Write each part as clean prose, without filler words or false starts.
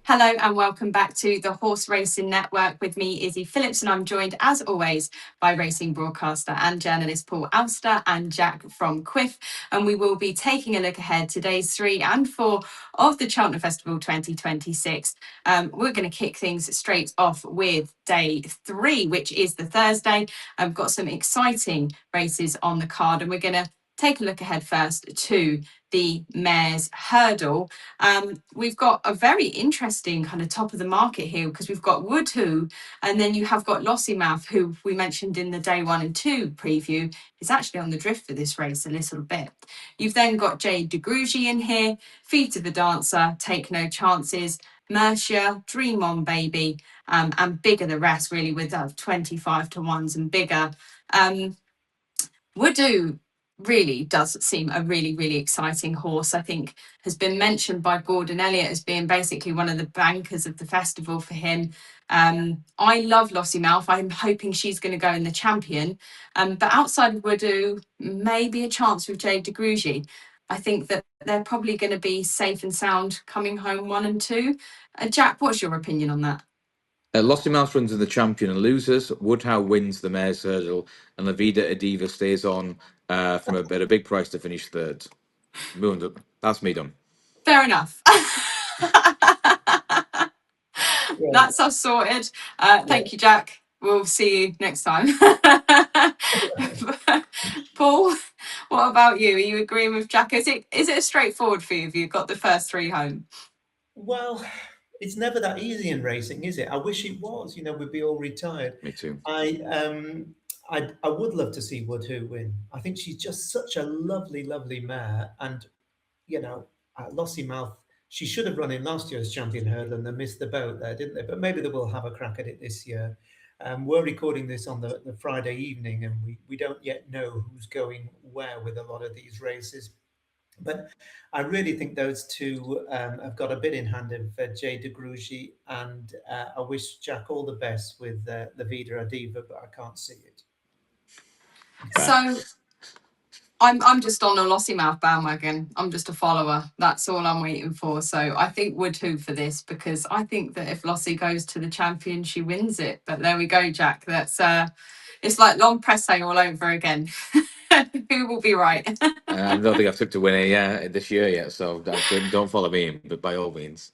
Hello and welcome back to the Horse Racing Network with me, Izzy Phillips, and I'm joined as always by racing broadcaster and journalist Paul Alster and Jack from Quiff. And we will be taking a look ahead to days 3 and 4 of the Cheltenham Festival 2026. We're going to kick things straight off with day 3, which is the Thursday. I've got some exciting races on the card, and we're going to take a look ahead first to the Mares' Hurdle. We've got a very interesting kind of top of the market here because we've got Woodhoo, and then you have got Lossiemouth, who we mentioned in the day 1 and 2 preview is actually on the drift for this race a little bit. You've then got Jade de Grugy in here, Feed to the Dancer, Take No Chances, Mercia, Dream On Baby, and Bigger the Rest, really, with 25 to 1s and bigger. Woodoo really does seem a really, really exciting horse. I think has been mentioned by Gordon Elliott as being basically one of the bankers of the festival for him. I love Lossiemouth. I'm hoping she's going to go in the champion. But outside of Woodoo, maybe a chance with Jade de Grugy. I think that they're probably going to be safe and sound coming home 1 and 2. Jack, what's your opinion on that? Lossiemouth runs in the champion and loses. Woodhouse wins the Mares' Hurdle, and La Vida Ediva stays on from at a big price to finish third. That's me done. Fair enough. That's us sorted. Thank you, Jack. We'll see you next time. Paul, what about you? Are you agreeing with Jack? Is it straightforward for you if you've got the first 3 home? Well, it's never that easy in racing, is it? I wish it was. We'd be all retired. Me too. I would love to see Woodhoo win. I think she's just such a lovely, lovely mare. And, Lossiemouth, she should have run in last year's champion hurdle and they missed the boat there, didn't they? But maybe they will have a crack at it this year. We're recording this on the Friday evening, and we don't yet know who's going where with a lot of these races. But I really think those two have got a bit in hand of Jade de Grugy, and I wish Jack all the best with La Vida Ediva, but I can't see it. So I'm just on a Lossiemouth bandwagon. I'm just a follower. That's all I'm waiting for. So I think Woodhoo for this, because I think that if Lossie goes to the champion, she wins it. But there we go, Jack. That's it's like long presse all over again. Who will be right? I don't think I've took to win it this year yet, so don't follow me, but by all means.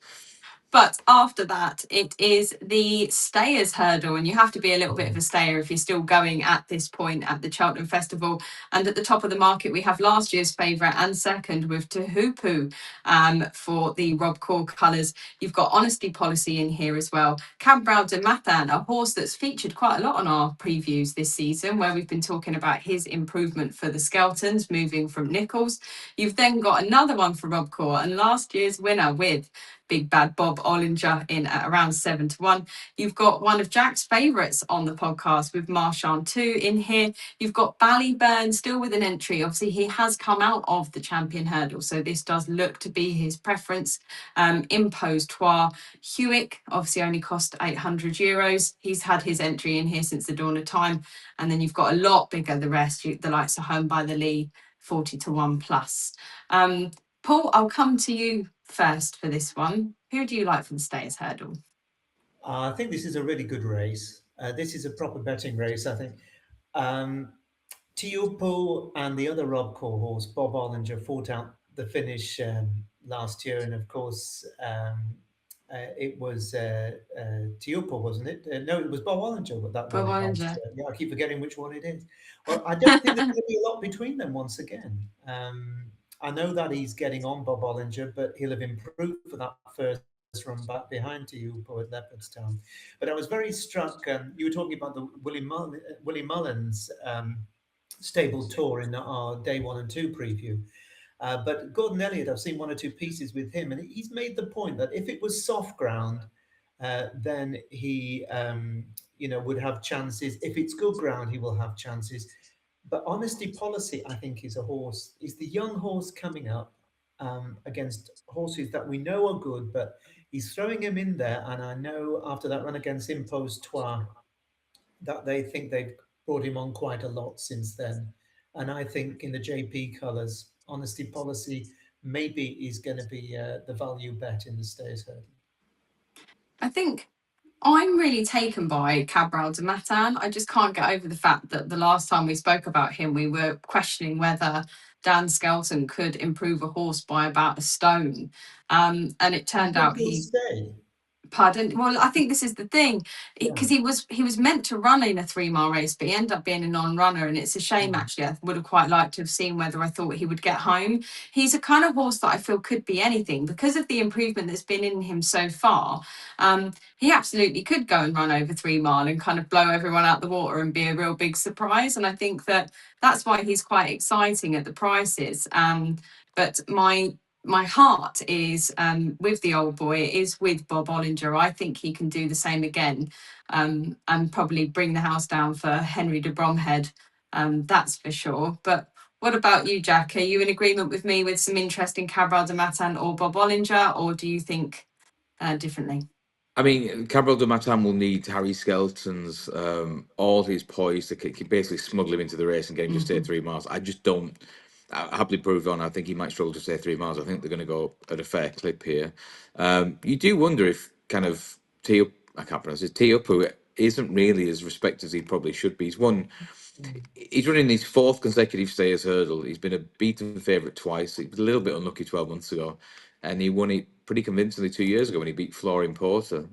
But after that, it is the Stayers Hurdle, and you have to be a little bit of a stayer if you're still going at this point at the Cheltenham Festival. And at the top of the market, we have last year's favourite and second with Tahupu for the Rob Core colours. You've got Honesty Policy in here as well. Cabrao de Mathan, a horse that's featured quite a lot on our previews this season, where we've been talking about his improvement for the Skeltons, moving from Nichols. You've then got another one for Rob Core, and last year's winner with Big Bad Bob Ollinger in at around 7 to 1. You've got one of Jack's favourites on the podcast with Marchand 2 in here. You've got Ballyburn still with an entry. Obviously, he has come out of the champion hurdle, so this does look to be his preference. Impostoir Hewick obviously only cost €800. He's had his entry in here since the dawn of time. And then you've got a lot bigger, the rest, the likes of Home by the Lee, 40 to 1 plus. Paul, I'll come to you first for this one. Who do you like for the Stayers Hurdle? I think this is a really good race. This is a proper betting race, I think. Tiupo and the other Rob Core horse, Bob Ollinger, fought out the finish last year. And of course, it was Tiupo, wasn't it? No, it was Bob Ollinger. But that Bob won it Ollinger. Yeah, I keep forgetting which one it is. Well, I don't think there's going to be a lot between them once again. I know that he's getting on Bob Ollinger, but he'll have improved for that first run back behind Tiupo at Leopardstown. But I was very struck. You were talking about the Willie Mullins stable tour in our day 1 and 2 preview. But Gordon Elliott, I've seen 1 or 2 pieces with him, and he's made the point that if it was soft ground, then he, would have chances. If it's good ground, he will have chances. But Honesty Policy, I think, is the young horse coming up against horses that we know are good, but he's throwing him in there. And I know after that run against Impostoir that they think they've brought him on quite a lot since then. And I think in the JP colours, Honesty Policy maybe is going to be the value bet in the Stayers Hurdle. I think I'm really taken by Cabral de Matan. I just can't get over the fact that the last time we spoke about him, we were questioning whether Dan Skelton could improve a horse by about a stone. And it Do you turned think out he'll he stay? Pardon. Well, I think this is the thing, because Yeah. he was meant to run in a 3 mile race, but he ended up being a non-runner, and it's a shame. Mm, Actually, I would have quite liked to have seen whether I thought he would get home. He's a kind of horse that I feel could be anything because of the improvement that's been in him so far. He absolutely could go and run over 3 mile and kind of blow everyone out the water and be a real big surprise. And I think that that's why he's quite exciting at the prices. But my heart is with the old boy, is with Bob Ollinger. I think he can do the same again, and probably bring the house down for Henry de Bromhead. That's for sure. But what about you, Jack? Are you in agreement with me with some interest in Cabral de Matan or Bob Ollinger, or do you think differently? I mean, Cabral de Matan will need Harry Skelton's all his poise to basically smuggle him into the race and get him to stay Mhm. 3 miles. I just don't. Happily proved on. I think he might struggle to stay 3 miles. I think they're going to go at a fair clip here. You do wonder if kind of Teo, I can't pronounce it, Teopu isn't really as respected as he probably should be. mm, He's running his fourth consecutive Stayers hurdle. He's been a beaten favourite twice. He was a little bit unlucky 12 months ago, and he won it pretty convincingly 2 years ago when he beat Flooring Porter.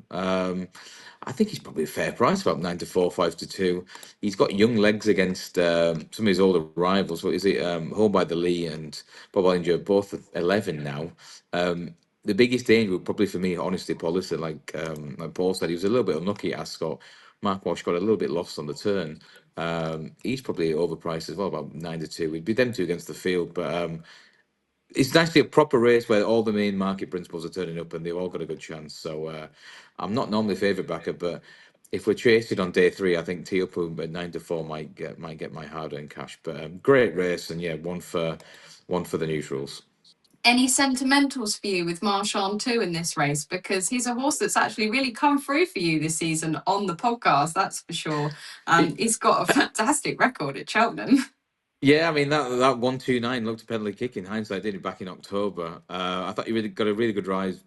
I think he's probably a fair price, about 9 to 4, 5 to 2. He's got young legs against some of his older rivals. What is it? Home by the Lee and Bob Ollinger, both 11 now. Um, the biggest danger would probably for me, honestly, Paulista, like Paul said, he was a little bit unlucky at Ascot. Mark Walsh got a little bit lost on the turn. He's probably overpriced as well, about 9 to 2. It'd be them two against the field, but it's actually a proper race where all the main market principles are turning up and they've all got a good chance. So I'm not normally favourite backer, but if we're chasing on day three, I think Teopu at 9 to 4 might get my hard earned cash. But great race, and yeah, one for the neutrals. Any sentimentals for you with Marchand too in this race? Because he's a horse that's actually really come through for you this season on the podcast, that's for sure. He's got a fantastic record at Cheltenham. Yeah, I mean that 129 looked a penalty kick in hindsight, did it back in October? I thought he really got a really good rise,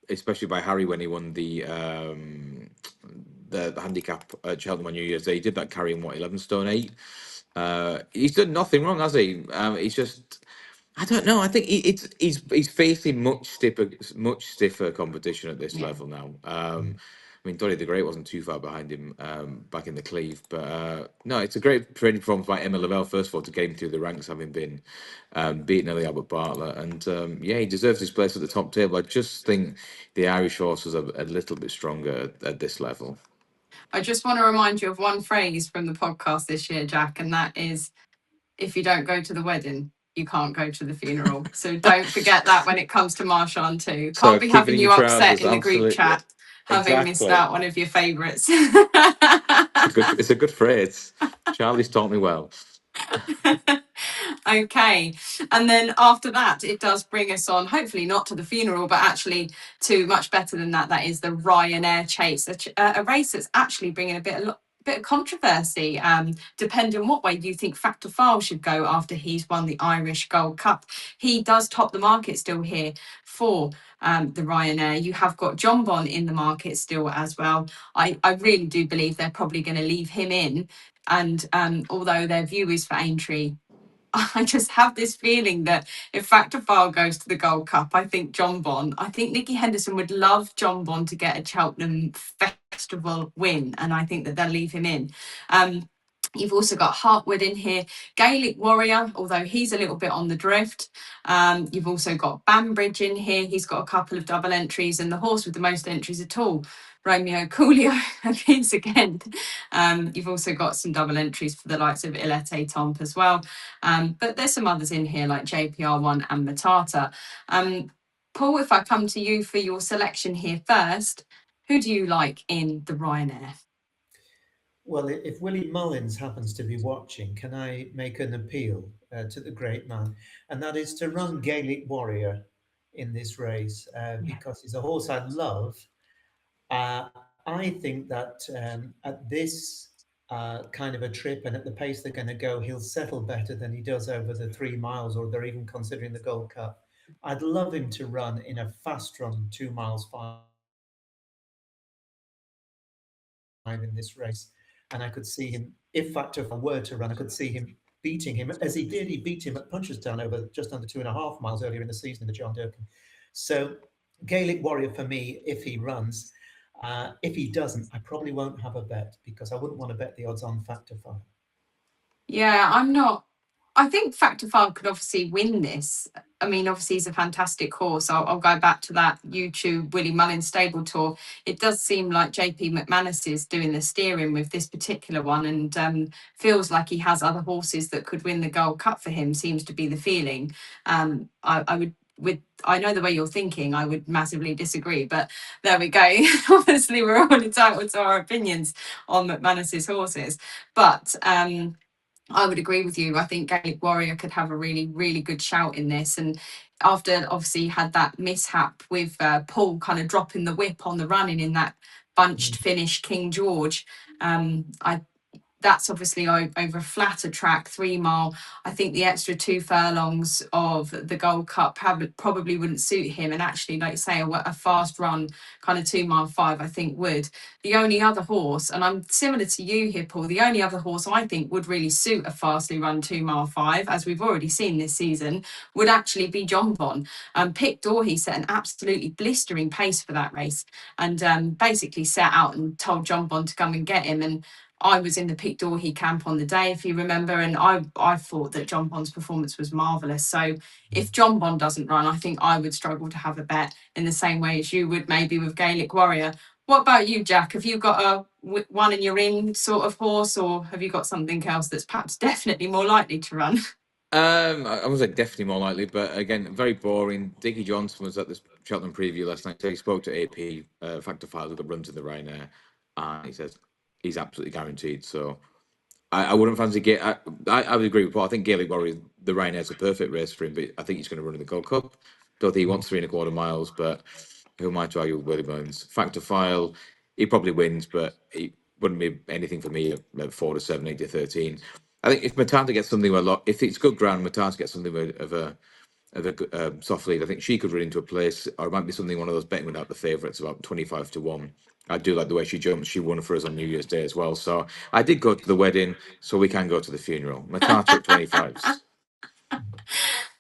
especially by Harry when he won the handicap at Cheltenham on New Year's Day. He did that carrying what 11 stone 8. He's done nothing wrong, has he? He's just I don't know. I think he's facing much stiffer competition at this Yeah. level now. mm. I mean, Donny the Great wasn't too far behind him back in the Cleve, but no, it's a great training performance by Emma Lavelle. First of all, to get him through the ranks, having been beaten early Albert Bartlett, and yeah, he deserves his place at the top table. I just think the Irish horses are a little bit stronger at this level. I just want to remind you of one phrase from the podcast this year, Jack, and that is, if you don't go to the wedding, you can't go to the funeral. So don't forget that when it comes to Marchand too. So Can't be keep it having in your you upset trousers, in the group absolutely, chat having missed exactly. out one of your favourites. It's a good phrase. Charlie's taught me well. Okay. And then after that, it does bring us on, hopefully not to the funeral, but actually to much better than that. That is the Ryanair Chase, a race that's actually bringing a bit of controversy, depending on what way you think Factor File should go after he's won the Irish Gold Cup. He does top the market still here for the Ryanair. You have got John Bon in the market still as well. I really do believe they're probably going to leave him in. And although their view is for Aintree, I just have this feeling that if Factor File goes to the Gold Cup, I think Nikki Henderson would love John Bon to get a Cheltenham Festival win, and I think that they'll leave him in. Um, You've also got Hartwood in here, Gaelic Warrior, although he's a little bit on the drift. You've also got Banbridge in here. He's got a couple of double entries, and the horse with the most entries at all, Romeo Coolio, appears again. You've also got some double entries for the likes of Ilete Tomp as well. But there's some others in here like JPR1 and Matata. Paul, if I come to you for your selection here first, who do you like in the Ryanair? Well, if Willie Mullins happens to be watching, can I make an appeal to the great man? And that is to run Gaelic Warrior in this race Yeah. because he's a horse I love. I think that at this kind of a trip and at the pace they're going to go, he'll settle better than he does over the 3 miles, or they're even considering the Gold Cup. I'd love him to run in a fast run, 2 miles, 5 miles. in this race, and I could see him, if Factor were to run, I could see him beating him as he did. He beat him at Punchestown over just under 2.5 miles earlier in the season in the John Durkin. So Gaelic Warrior for me, if he runs. If he doesn't, I probably won't have a bet because I wouldn't want to bet the odds on Factor 5. Yeah, I'm not. I think Factor File could obviously win this. I mean, obviously, he's a fantastic horse. I'll go back to that YouTube Willie Mullins stable tour. It does seem like JP McManus is doing the steering with this particular one, and feels like he has other horses that could win the Gold Cup for him, seems to be the feeling. I would. I know the way you're thinking, I would massively disagree, but there we go. Obviously, we're all entitled to our opinions on McManus's horses, but I would agree with you. I think Gaelic Warrior could have a really, really good shout in this. And after obviously had that mishap with Paul kind of dropping the whip on the running in that bunched finish, King George, I that's obviously over a flatter track, 3 mile. I think the extra 2 furlongs of the Gold Cup probably wouldn't suit him. And actually, like you say, a fast run, kind of 2 mile 5, I think would. The only other horse, and I'm similar to you here, Paul, the only other horse I think would really suit a fastly run 2 mile 5, as we've already seen this season, would actually be John Bon. Pic D'Orhy set an absolutely blistering pace for that race and basically set out and told John Bon to come and get him. And I was in the Pic D'Orhy camp on the day, if you remember, and I thought that John Bon's performance was marvellous. So if John Bon doesn't run, I think I would struggle to have a bet in the same way as you would maybe with Gaelic Warrior. What about you, Jack? Have you got a one in your in sort of horse, or have you got something else that's perhaps definitely more likely to run? I was like definitely more likely, but again, very boring. Dickie Johnson was at this Cheltenham preview last night. So he spoke to AP Factor Files that runs in the Ryanair, and he says he's absolutely guaranteed. So I wouldn't fancy I would agree with Paul. I think Gaelic Warrior, the Ryanair's a perfect race for him, but I think he's going to run in the Gold Cup. Don't think he wants 3.25 miles, but who am I to argue with Willie Burns? Factor File, he probably wins, but he wouldn't be anything for me at 4 to 7, 8 to 13. I think if Matata gets something if it's good ground, Matata gets something of a soft lead. I think she could run into a place, or it might be something one of those betting without the favourites, about 25 to 1. I do like the way she jumps. She won for us on New Year's Day as well. So I did go to the wedding, so we can go to the funeral. Matata at 25s.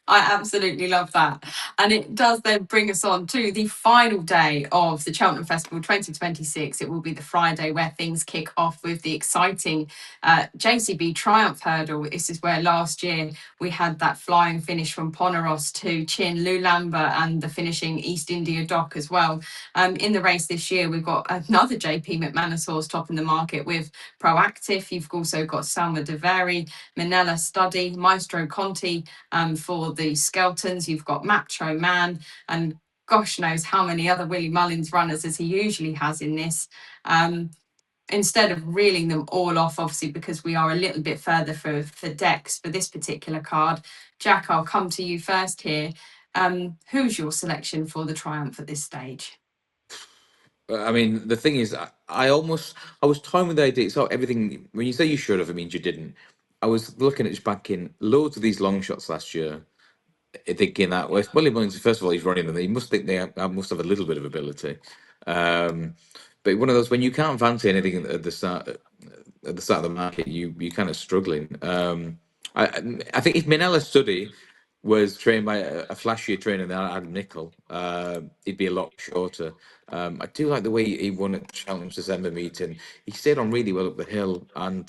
I absolutely love that. And it does then bring us on to the final day of the Cheltenham Festival 2026. It will be the Friday where things kick off with the exciting JCB Triumph Hurdle. This is where last year we had that flying finish from Poneros to Chin Lulamba and the finishing East India Dock as well. In the race this year, we've got another JP McManus horse topping the market with Proactive. You've also got Salma Deveri, Minella Study, Maestro Conti for the Skeltons. You've got Macho Man, and gosh knows how many other Willie Mullins runners as he usually has in this. Instead of reeling them all off, obviously, because we are a little bit further for decks for this particular card. Jack, I'll come to you first here. Who's your selection for the Triumph at this stage? I mean, the thing is, I was toying with the idea. So everything, when you say you should have, it means you didn't. I was looking at just back in loads of these long shots last year, thinking that well, if Willie Mullins, first of all, he's running them, he must think must have a little bit of ability. But one of those when you can't fancy anything at the start of the market, you kind of struggling. I think if Minella Study was trained by a flashier trainer than Adam Nicol, he'd be a lot shorter. I do like the way he won at Cheltenham's December meeting. He stayed on really well up the hill, and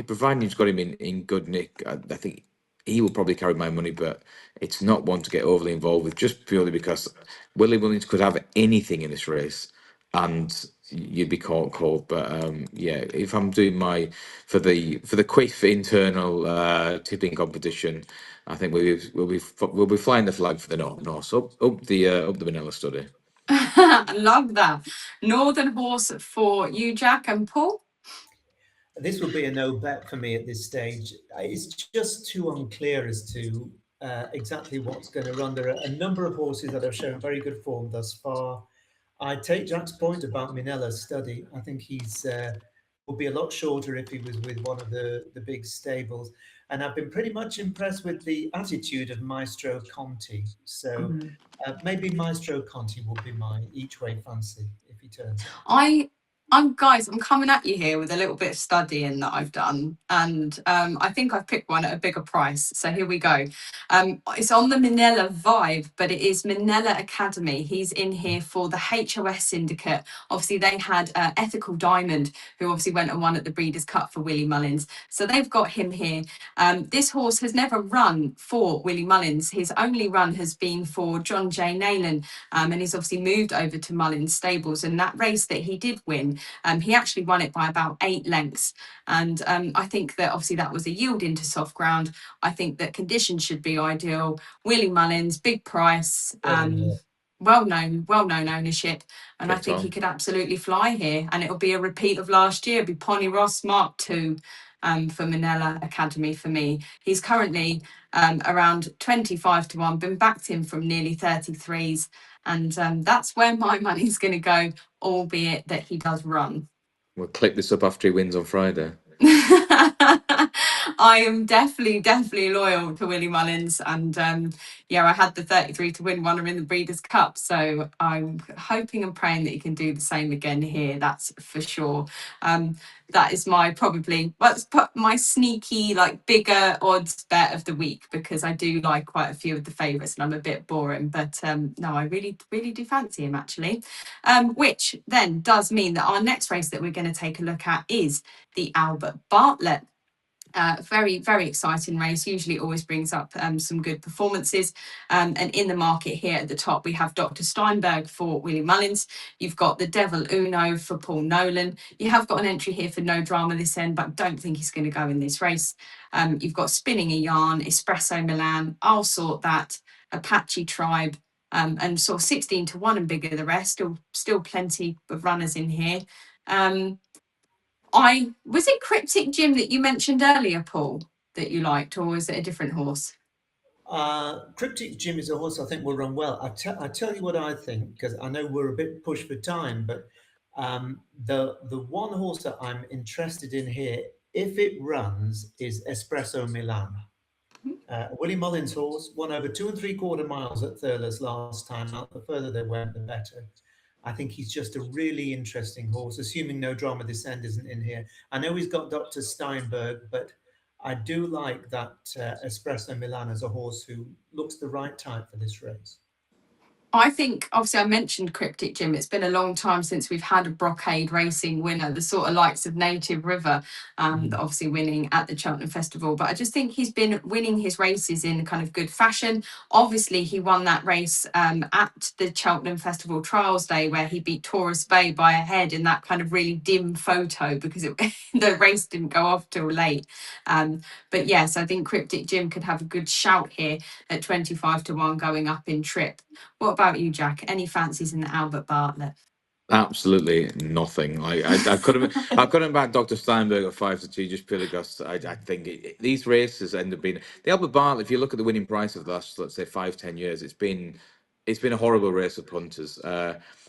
providing he's got him in good nick, I think he will probably carry my money, but it's not one to get overly involved with, just purely because Willie Williams could have anything in this race, and you'd be caught cold. But yeah, if I'm doing for the quiff internal tipping competition, I think we'll be flying the flag for the North, up the Manila Study. I love that. Northern horse for you, Jack and Paul. This will be a no bet for me at this stage. It's just too unclear as to exactly what's going to run. There are a number of horses that have shown very good form thus far. I take Jack's point about Minella's Study. I think he's would be a lot shorter if he was with one of the big stables. And I've been pretty much impressed with the attitude of Maestro Conti. So maybe Maestro Conti will be my each way fancy if he turns up. I'm coming at you here with a little bit of studying that I've done, and I think I've picked one at a bigger price. So here we go. It's on the Minella vibe, but it is Minella Academy. He's in here for the HOS Syndicate. Obviously, they had Ethical Diamond, who obviously went and won at the Breeders' Cup for Willie Mullins. So they've got him here. This horse has never run for Willie Mullins. His only run has been for John J. Nayland, and he's obviously moved over to Mullins Stables. And that race that he did win, he actually won it by about 8 lengths. And I think that obviously that was a yield into soft ground. I think that conditions should be ideal. Willie Mullins, big price, well-known ownership. And I Get think he on. could absolutely fly here. And it'll be a repeat of last year. It'll be Pony Ross Mark II for Minella Academy for me. He's currently around 25 to 1, been backed in from nearly 33s. And that's where my money's going to go, albeit that he does run. We'll click this up after he wins on Friday. I am definitely loyal to Willie Mullins, and I had the 33 to win one in the Breeders' Cup, so I'm hoping and praying that he can do the same again here. That's for sure. That is let's put my sneaky, like, bigger odds bet of the week, because I do like quite a few of the favourites and I'm a bit boring, but no, I really do fancy him actually. Which then does mean that our next race that we're going to take a look at is the Albert Bartlett. Very exciting race, usually always brings up some good performances. And in the market here at the top, we have Dr. Steinberg for Willie Mullins. You've got the Devil Uno for Paul Nolan. You have got an entry here for No Drama this end, but don't think he's going to go in this race. You've got Spinning a Yarn, Espresso Milan, I'll Sort That, Apache Tribe, and sort of 16 to 1 and bigger the rest. Still plenty of runners in here. Was it Cryptic Jim that you mentioned earlier, Paul, that you liked, or is it a different horse? Cryptic Jim is a horse I think will run well. I tell you what I think, because I know we're a bit pushed for time, but the one horse that I'm interested in here, if it runs, is Espresso Milan. Willie Mullins' horse won over 2 3/4 miles at Thurles last time out. The further they went, the better. I think he's just a really interesting horse, assuming No Drama Descend isn't in here. I know he's got Dr. Steinberg, but I do like that Espresso Milan as a horse who looks the right type for this race. I think, obviously, I mentioned Cryptic Jim. It's been a long time since we've had a Brocade Racing winner, the sort of likes of Native River, that obviously winning at the Cheltenham Festival. But I just think he's been winning his races in kind of good fashion. Obviously, he won that race at the Cheltenham Festival Trials Day, where he beat Taurus Bay by a head in that kind of really dim photo, because the race didn't go off till late. But yes, I think Cryptic Jim could have a good shout here at 25 to 1 going up in trip. What about you, Jack? Any fancies in the Albert Bartlett? Absolutely nothing. I couldn't back Dr. Steinberg at 5 to 2 just purely because I think these races end up being the Albert Bartlett. If you look at the winning price of the last, let's say, 5 10 years, it's been a horrible race of punters,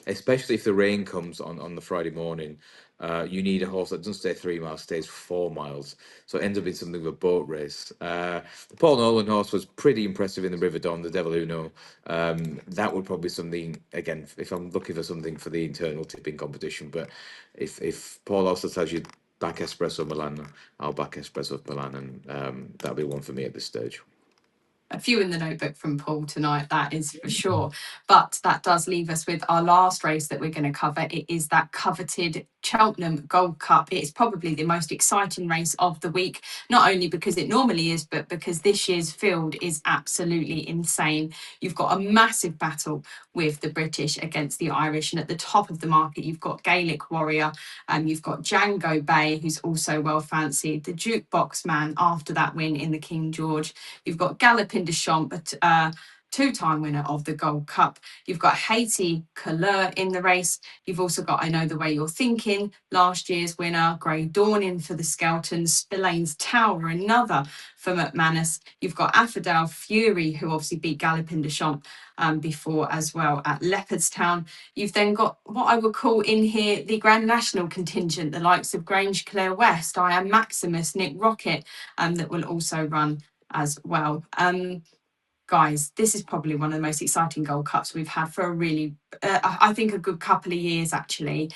especially if the rain comes on the Friday morning. You need a horse that doesn't stay 3 miles, stays 4 miles. So it ends up being something of a boat race. The Paul Nolan horse was pretty impressive in the River Don, the Devil Uno. That would probably be something, again, if I'm looking for something for the internal tipping competition. But if Paul also tells you back Espresso Milan, I'll back Espresso Milan, and that'll be one for me at this stage. A few in the notebook from Paul tonight, that is for sure. But that does leave us with our last race that we're going to cover. It is that coveted Cheltenham Gold Cup. It is probably the most exciting race of the week, not only because it normally is, but because this year's field is absolutely insane. You've got a massive battle with the British against the Irish, and at the top of the market, you've got Gaelic Warrior, and you've got Django Bay, who's also well fancied, the Jukebox Man after that win in the King George. You've got Galopin de Champ, two-time winner of the Gold Cup. You've got Haiti Couleur in the race. You've also got I Know the Way You're Thinking, last year's winner, Grey Dawn in for the Skeltons, Spillane's Tower, another for McManus. You've got Affordale Fury, who obviously beat Galopin de Champ before as well at Leopardstown. You've then got what I would call in here the Grand National contingent, the likes of Grange Clare West, I Am Maximus, Nick Rocket, that will also run as well. Guys, this is probably one of the most exciting Gold Cups we've had for a really, I think, a good couple of years actually.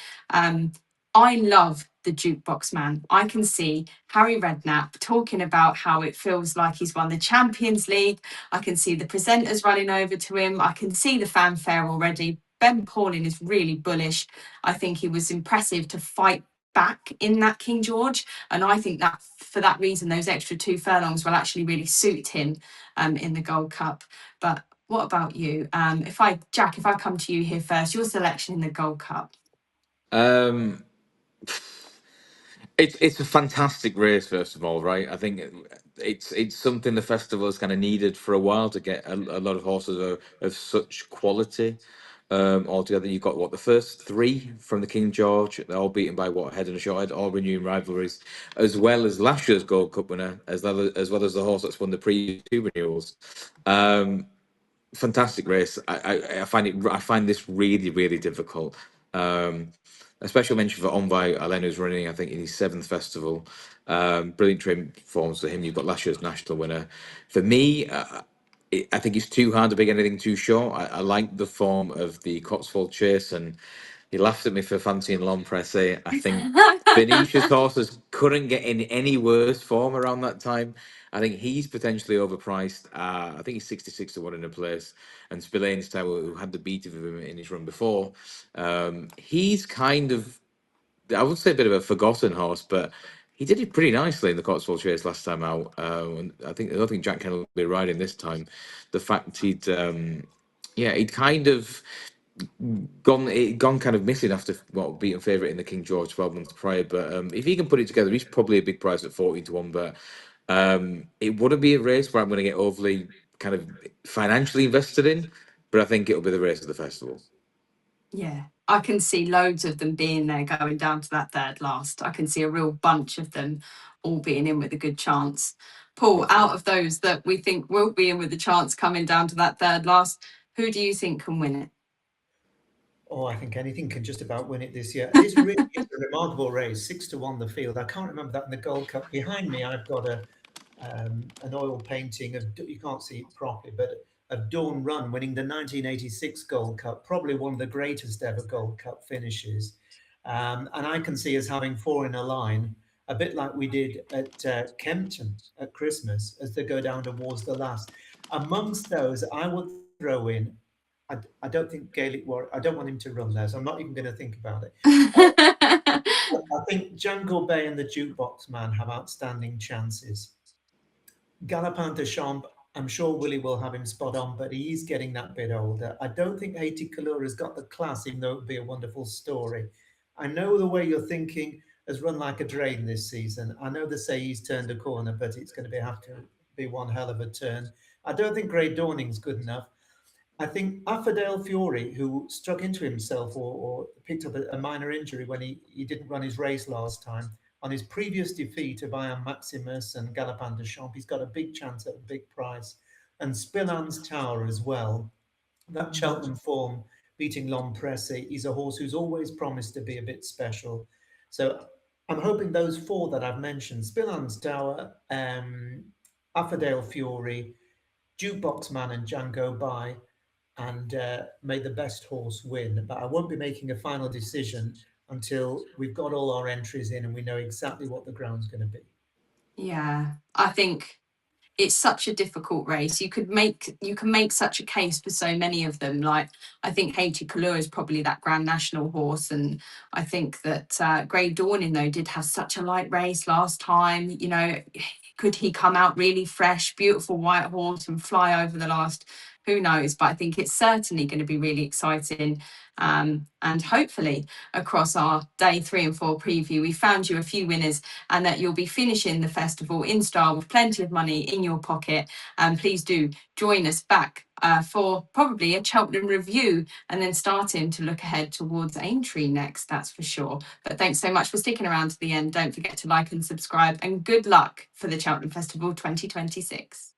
I love the jukebox man. I can see Harry Redknapp talking about how it feels like he's won the Champions League. I can see the presenters running over to him. I can see the fanfare already. Ben Pauling is really bullish. I think he was impressive to fight back in that King George. And I think that for that reason, those extra 2 furlongs will actually really suit him in the Gold Cup. But what about you? Jack, if I come to you here first, your selection in the Gold Cup. Um, it's a fantastic race, first of all, right? I think it's something the festival has kind of needed for a while to get a lot of horses of such quality. Altogether, you've got what the first three from the King George, they're all beaten by what head and a short head, all renewing rivalries, as well as last year's Gold Cup winner, as well as the horse that's won the previous two renewals. Um, Fantastic race. I find this really really difficult. Um, a special mention for Envoy Allen, who's running, I think, in his seventh festival. Brilliant training performance for him. You've got last year's national winner. For me, I think it's too hard to pick anything too short. I like the form of the Cotswold Chase, and he laughed at me for fancying Long Presse. I think Venetia's horses couldn't get in any worse form around that time. I think he's potentially overpriced. I think he's 66 to 1 in a place. And Spillane's Tower, who had the beat of him in his run before, he's kind of, I would say, a bit of a forgotten horse, but he did it pretty nicely in the Cotswold Chase last time out. And I don't think Jack Kennel will be riding this time. The fact he'd kind of gone kind of missing after beating favourite in the King George 12 months prior. But if he can put it together, he's probably a big price at 14 to 1. But it wouldn't be a race where I'm going to get overly kind of financially invested in. But I think it'll be the race of the festival. Yeah, I can see loads of them being there going down to that third last. I can see a real bunch of them all being in with a good chance. Paul, out of those that we think will be in with a chance coming down to that third last, who do you think can win it? Oh, I think anything can just about win it this year. This really is a remarkable race, 6 to 1 the field. I can't remember that in the Gold Cup. Behind me, I've got an oil painting of, you can't see it properly, but of Dawn Run winning the 1986 Gold Cup, probably one of the greatest ever Gold Cup finishes. And I can see us having four in a line, a bit like we did at Kempton at Christmas as they go down towards the last. Amongst those, I would throw in, I don't think Gaelic War, I don't want him to run there, so I'm not even going to think about it. I think Django Bay and the Jukebox Man have outstanding chances. Galopin de Champs, I'm sure Willie will have him spot on, but he's getting that bit older. I don't think Haiti Kalura has got the class, even though it would be a wonderful story. I know the way you're thinking has run like a drain this season. I know they say he's turned a corner, but it's going to have to be one hell of a turn. I don't think Grey Dawning's good enough. I think Affordale Fury, who struck into himself or picked up a minor injury when he didn't run his race last time, on his previous defeat of Ian Maximus and Galopin de Champs, he's got a big chance at a big price. And Spillan's Tower as well. That Cheltenham form beating Long Presse, he's a horse who's always promised to be a bit special. So I'm hoping those four that I've mentioned, Spillan's Tower, Affordale Fury, Jukebox Man and Django By, and may the best horse win. But I won't be making a final decision until we've got all our entries in and we know exactly what the ground's going to be. Yeah, I think it's such a difficult race. You can make such a case for so many of them. Like I think Haiti Kalua is probably that Grand National horse, and I think that Grey Dawning though did have such a light race last time. You know, could he come out really fresh, beautiful white horse and fly over the last? Who knows? But I think it's certainly going to be really exciting. And hopefully, across our day 3 and 4 preview, we found you a few winners and that you'll be finishing the festival in style with plenty of money in your pocket. And please do join us back for probably a Cheltenham review and then starting to look ahead towards Aintree next, that's for sure. But thanks so much for sticking around to the end. Don't forget to like and subscribe, and good luck for the Cheltenham Festival 2026.